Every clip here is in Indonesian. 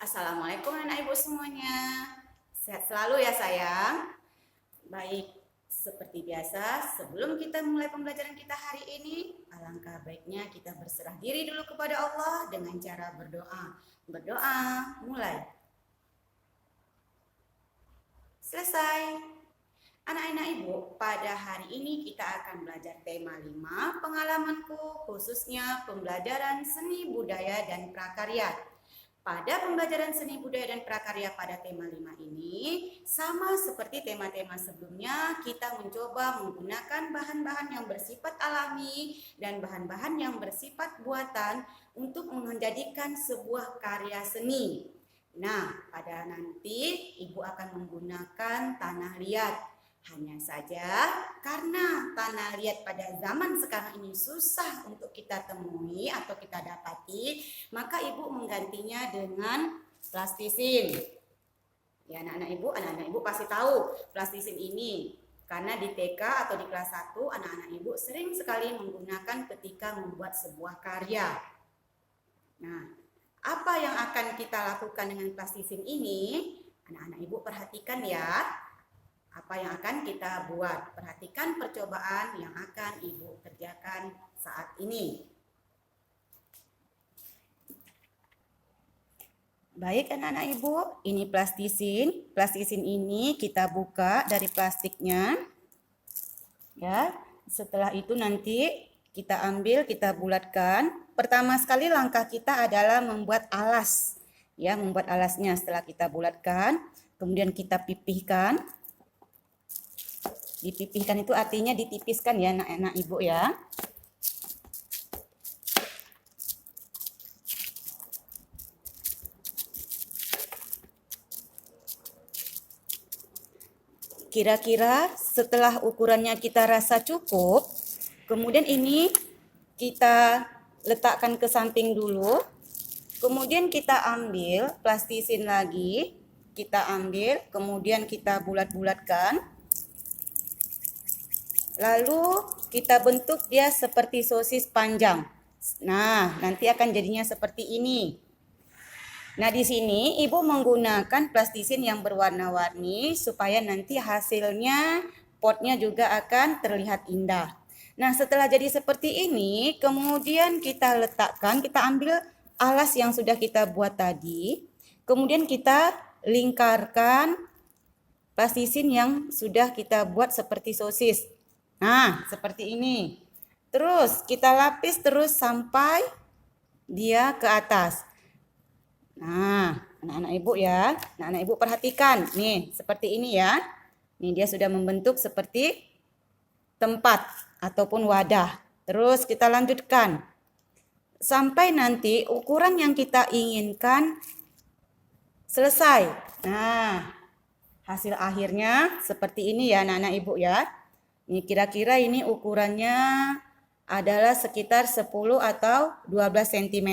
Assalamualaikum anak ibu semuanya. Sehat selalu ya sayang. Baik, seperti biasa sebelum kita mulai pembelajaran kita hari ini, alangkah baiknya kita berserah diri dulu kepada Allah dengan cara berdoa. Berdoa, mulai. Selesai. Anak-anak ibu, pada hari ini kita akan belajar tema 5, pengalamanku khususnya pembelajaran seni budaya dan prakarya. Pada pembelajaran seni budaya dan prakarya pada tema 5 ini, sama seperti tema-tema sebelumnya, kita mencoba menggunakan bahan-bahan yang bersifat alami dan bahan-bahan yang bersifat buatan untuk menjadikan sebuah karya seni. Nah, pada nanti Ibu akan menggunakan tanah liat. Hanya saja karena tanah liat pada zaman sekarang ini susah untuk kita temui atau kita dapati, maka Ibu menggantinya dengan plastisin. Ya, anak-anak ibu pasti tahu plastisin ini. Karena di TK atau di kelas 1, anak-anak ibu sering sekali menggunakan ketika membuat sebuah karya. Nah, apa yang akan kita lakukan dengan plastisin ini? Anak-anak ibu perhatikan ya. Apa yang akan kita buat? Perhatikan percobaan yang akan Ibu kerjakan saat ini. Baik anak-anak Ibu, ini plastisin. Plastisin ini kita buka dari plastiknya. Ya, setelah itu nanti kita ambil, kita bulatkan. Pertama sekali langkah kita adalah membuat alas. Ya, membuat alasnya setelah kita bulatkan, kemudian kita pipihkan. Dipipihkan itu artinya ditipiskan ya anak-anak ibu ya. Kira-kira setelah ukurannya kita rasa cukup, kemudian ini kita letakkan ke samping dulu. Kemudian kita ambil plastisin lagi, kita ambil, kemudian kita bulat-bulatkan. Lalu kita bentuk dia seperti sosis panjang. Nah, nanti akan jadinya seperti ini. Nah, di sini Ibu menggunakan plastisin yang berwarna-warni supaya nanti hasilnya potnya juga akan terlihat indah. Nah, setelah jadi seperti ini, kemudian kita letakkan, kita ambil alas yang sudah kita buat tadi. Kemudian kita lingkarkan plastisin yang sudah kita buat seperti sosis. Nah, seperti ini. Terus kita lapis terus sampai dia ke atas. Nah, anak-anak ibu ya. Anak-anak ibu perhatikan. Nih, seperti ini ya. Nih, dia sudah membentuk seperti tempat ataupun wadah. Terus kita lanjutkan. Sampai nanti ukuran yang kita inginkan selesai. Nah, hasil akhirnya seperti ini ya anak-anak ibu ya. Ini kira-kira ini ukurannya adalah sekitar 10 atau 12 cm.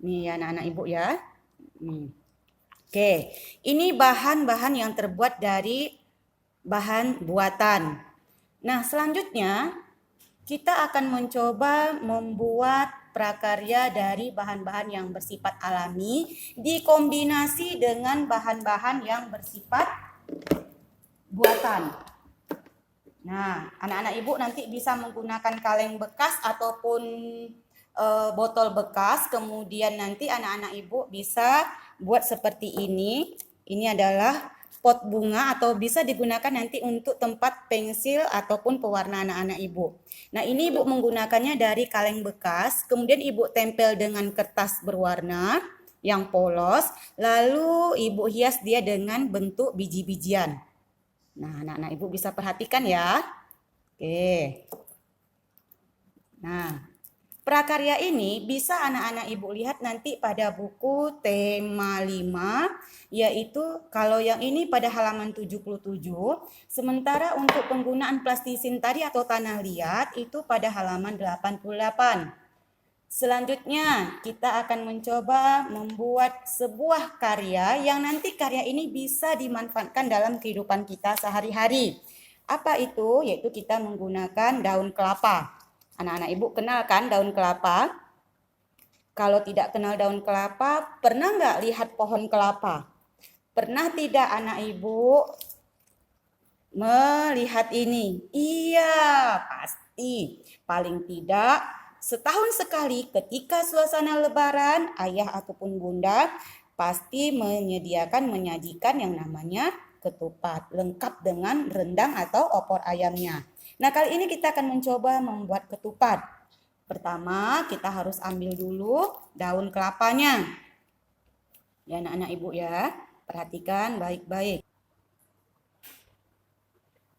Nih ya anak-anak ibu ya. Oke, ini bahan-bahan yang terbuat dari bahan buatan. Nah, selanjutnya kita akan mencoba membuat prakarya dari bahan-bahan yang bersifat alami dikombinasi dengan bahan-bahan yang bersifat buatan. Nah, anak-anak ibu nanti bisa menggunakan kaleng bekas ataupun botol bekas. Kemudian nanti anak-anak ibu bisa buat seperti ini. Ini adalah pot bunga atau bisa digunakan nanti untuk tempat pensil ataupun pewarna anak-anak ibu. Nah, ini ibu menggunakannya dari kaleng bekas. Kemudian ibu tempel dengan kertas berwarna yang polos. Lalu ibu hias dia dengan bentuk biji-bijian. Nah, anak-anak ibu bisa perhatikan ya. Oke. Nah, prakarya ini bisa anak-anak ibu lihat nanti pada buku tema 5, yaitu kalau yang ini pada halaman 77, sementara untuk penggunaan plastisin tadi atau tanah liat itu pada halaman 88. Selanjutnya, kita akan mencoba membuat sebuah karya yang nanti karya ini bisa dimanfaatkan dalam kehidupan kita sehari-hari. Apa itu? Yaitu kita menggunakan daun kelapa. Anak-anak ibu kenal kan daun kelapa? Kalau tidak kenal daun kelapa, pernah nggak lihat pohon kelapa? Pernah tidak anak ibu melihat ini? Iya, pasti. Paling tidak setahun sekali ketika suasana lebaran, ayah ataupun bunda pasti menyajikan yang namanya ketupat, lengkap dengan rendang atau opor ayamnya. Nah, kali ini kita akan mencoba membuat ketupat. Pertama, kita harus ambil dulu daun kelapanya. Ya, anak-anak ibu ya, perhatikan baik-baik.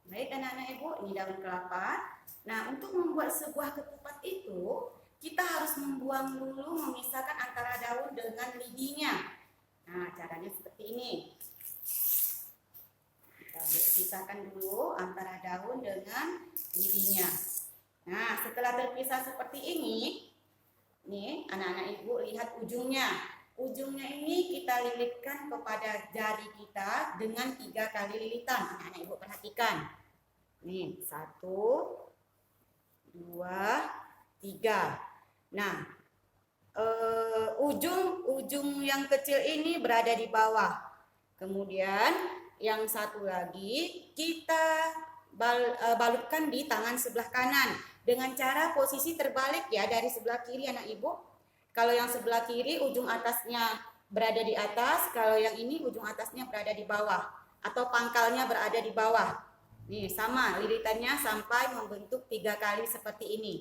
Baik anak-anak ibu, ini daun kelapa. Nah, untuk membuat sebuah ketupat itu, kita harus membuang dulu, memisahkan antara daun dengan lidinya. Nah, caranya seperti ini. Kita pisahkan dulu antara daun dengan lidinya. Nah, setelah terpisah seperti ini, nih anak-anak ibu lihat ujungnya. Ujungnya ini kita lilitkan kepada jari kita dengan 3 kali lilitan. Anak-anak ibu perhatikan. Nih, 1, 2, 3. Nah, ujung yang kecil ini berada di bawah. Kemudian yang satu lagi kita balutkan di tangan sebelah kanan dengan cara posisi terbalik ya, dari sebelah kiri anak ibu. Kalau yang sebelah kiri ujung atasnya berada di atas, kalau yang ini ujung atasnya berada di bawah atau pangkalnya berada di bawah. Nih sama lilitannya sampai membentuk 3 kali seperti ini.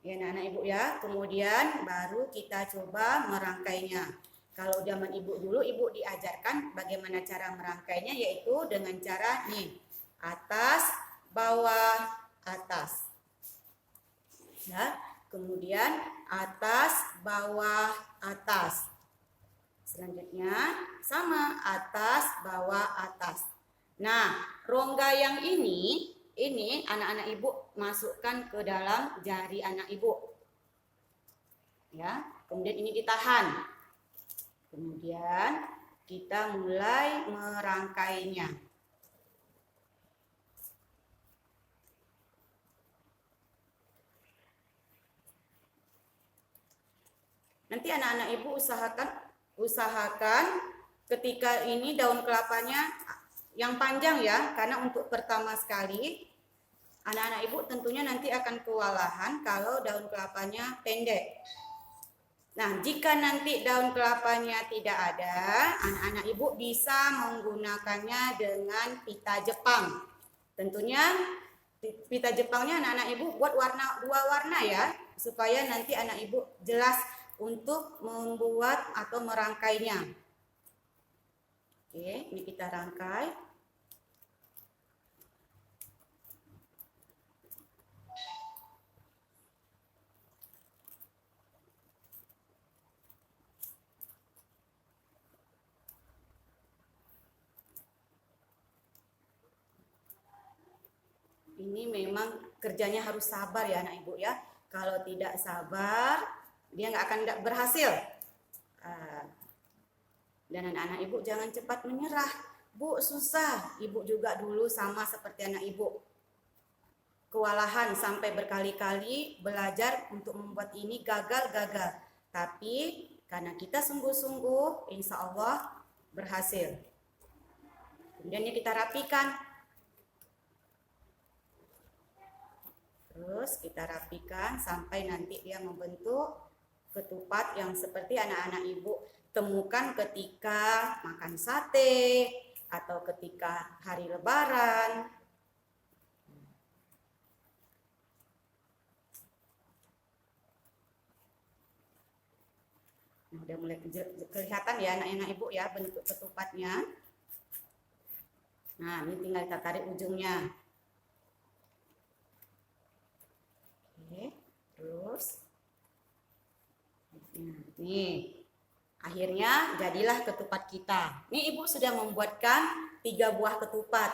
Ya anak-anak ibu ya. Kemudian baru kita coba merangkainya. Kalau zaman ibu dulu, ibu diajarkan bagaimana cara merangkainya, yaitu dengan cara nih, atas, bawah, atas. Ya, kemudian atas, bawah, atas. Selanjutnya sama, atas, bawah, atas. Nah, rongga yang ini anak-anak ibu masukkan ke dalam jari anak ibu. Ya, kemudian ini ditahan. Kemudian kita mulai merangkainya. Nanti anak-anak ibu usahakan ketika ini daun kelapanya yang panjang ya, karena untuk pertama sekali anak-anak ibu tentunya nanti akan kewalahan kalau daun kelapanya pendek. Nah, jika nanti daun kelapanya tidak ada, anak-anak ibu bisa menggunakannya dengan pita Jepang. Tentunya pita Jepangnya anak-anak ibu buat dua warna ya, supaya nanti anak ibu jelas untuk membuat atau merangkainya. Oke, ini kita rangkai. Ini memang kerjanya harus sabar ya anak ibu ya. Kalau tidak sabar, dia nggak akan berhasil. Dan anak-anak ibu jangan cepat menyerah. Bu, susah. Ibu juga dulu sama seperti anak ibu. Kewalahan sampai berkali-kali belajar untuk membuat ini gagal-gagal. Tapi karena kita sungguh-sungguh, insya Allah berhasil. Kemudian ini kita rapikan. Terus kita rapikan sampai nanti dia membentuk ketupat yang seperti anak-anak ibu temukan ketika makan sate atau ketika hari lebaran. Nah, udah mulai kelihatan ya anak-anak ibu ya bentuk ketupatnya. Nah, ini tinggal kita tarik ujungnya. Oke, terus nih akhirnya jadilah ketupat kita. Nih ibu sudah membuatkan 3 buah ketupat.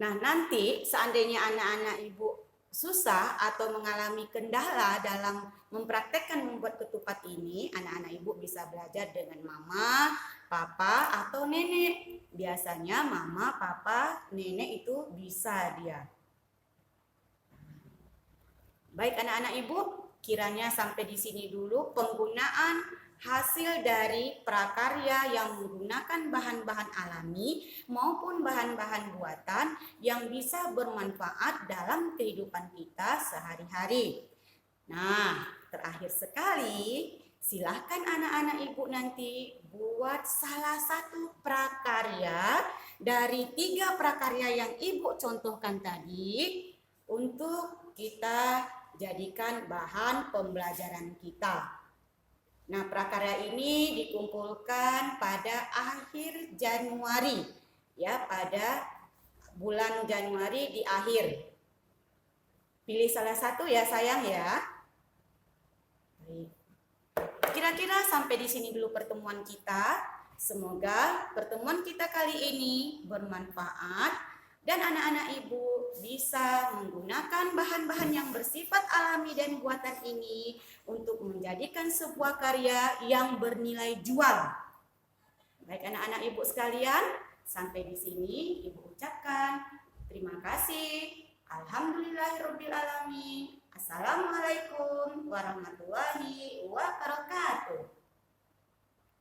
Nah nanti seandainya anak-anak ibu susah atau mengalami kendala dalam mempraktekkan membuat ketupat ini, anak-anak ibu bisa belajar dengan mama, papa, atau nenek. Biasanya mama, papa, nenek itu bisa dia. Baik anak-anak Ibu, kiranya sampai di sini dulu penggunaan hasil dari prakarya yang menggunakan bahan-bahan alami maupun bahan-bahan buatan yang bisa bermanfaat dalam kehidupan kita sehari-hari. Nah, terakhir sekali, silahkan anak-anak Ibu nanti buat salah satu prakarya dari 3 prakarya yang Ibu contohkan tadi untuk kita jadikan bahan pembelajaran kita. Nah, prakarya ini dikumpulkan pada akhir Januari, ya, pada bulan Januari di akhir. Pilih salah satu ya sayang ya. Baik. Kira-kira sampai di sini dulu pertemuan kita. Semoga pertemuan kita kali ini bermanfaat dan anak-anak Ibu bisa menggunakan bahan-bahan yang bersifat alami dan buatan ini untuk menjadikan sebuah karya yang bernilai jual. Baik anak-anak Ibu sekalian, sampai di sini Ibu ucapkan terima kasih. Alhamdulillahirabbil alamin. Assalamualaikum warahmatullahi wabarakatuh.